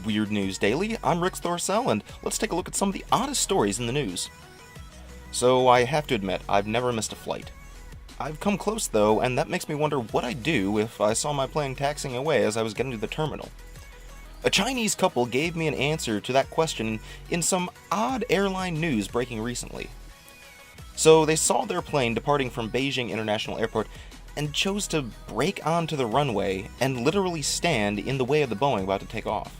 Weird News Daily. I'm Rick Thorsell, and let's take a look at some of the oddest stories in the news. So, I have to admit, I've never missed a flight. I've come close, though, and that makes me wonder what I'd do if I saw my plane taxiing away as I was getting to the terminal. A Chinese couple gave me an answer to that question in some odd airline news breaking recently. So, they saw their plane departing from Beijing International Airport and chose to break onto the runway and literally stand in the way of the Boeing about to take off.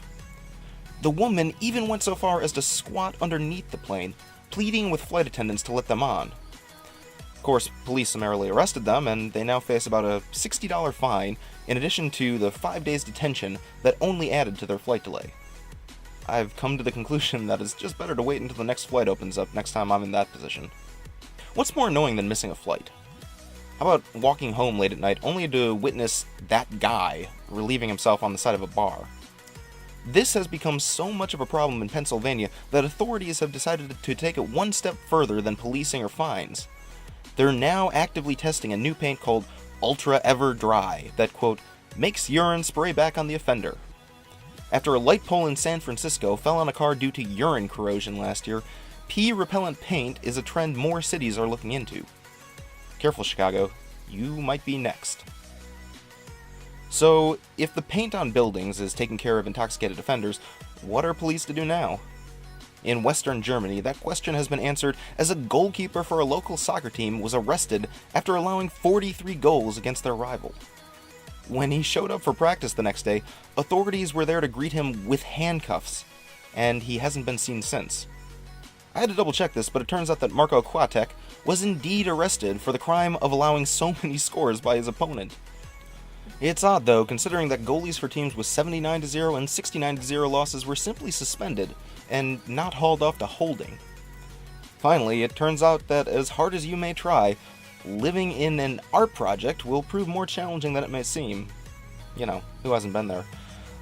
The woman even went so far as to squat underneath the plane, pleading with flight attendants to let them on. Of course, police summarily arrested them, and they now face about a $60 fine, in addition to the 5 days detention that only added to their flight delay. I've come to the conclusion that it's just better to wait until the next flight opens up next time I'm in that position. What's more annoying than missing a flight? How about walking home late at night only to witness that guy relieving himself on the side of a bar? This has become so much of a problem in Pennsylvania that authorities have decided to take it one step further than policing or fines. They're now actively testing a new paint called Ultra Ever Dry that, quote, makes urine spray back on the offender. After a light pole in San Francisco fell on a car due to urine corrosion last year, pee-repellent paint is a trend more cities are looking into. Careful, Chicago, you might be next. So, if the paint on buildings is taking care of intoxicated offenders, what are police to do now? In Western Germany, that question has been answered as a goalkeeper for a local soccer team was arrested after allowing 43 goals against their rival. When he showed up for practice the next day, authorities were there to greet him with handcuffs, and he hasn't been seen since. I had to double check this, but it turns out that Marco Kwiatek was indeed arrested for the crime of allowing so many scores by his opponent. It's odd, though, considering that goalies for teams with 79-0 and 69-0 losses were simply suspended and not hauled off to holding. Finally, it turns out that as hard as you may try, living in an art project will prove more challenging than it may seem. You know, who hasn't been there?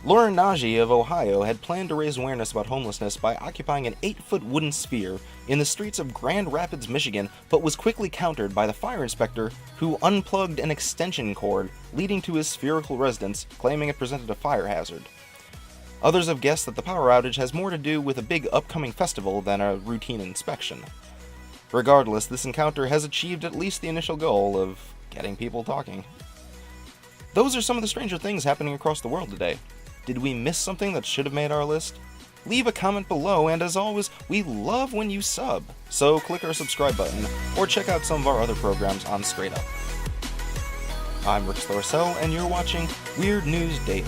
Lauren Nagy of Ohio had planned to raise awareness about homelessness by occupying an 8-foot wooden sphere in the streets of Grand Rapids, Michigan, but was quickly countered by the fire inspector who unplugged an extension cord leading to his spherical residence, claiming it presented a fire hazard. Others have guessed that the power outage has more to do with a big upcoming festival than a routine inspection. Regardless, this encounter has achieved at least the initial goal of getting people talking. Those are some of the stranger things happening across the world today. Did we miss something that should have made our list? Leave a comment below, and as always, we love when you sub, so click our subscribe button, or check out some of our other programs on Straight Up. I'm Rick Thorsell, and you're watching Weird News Daily.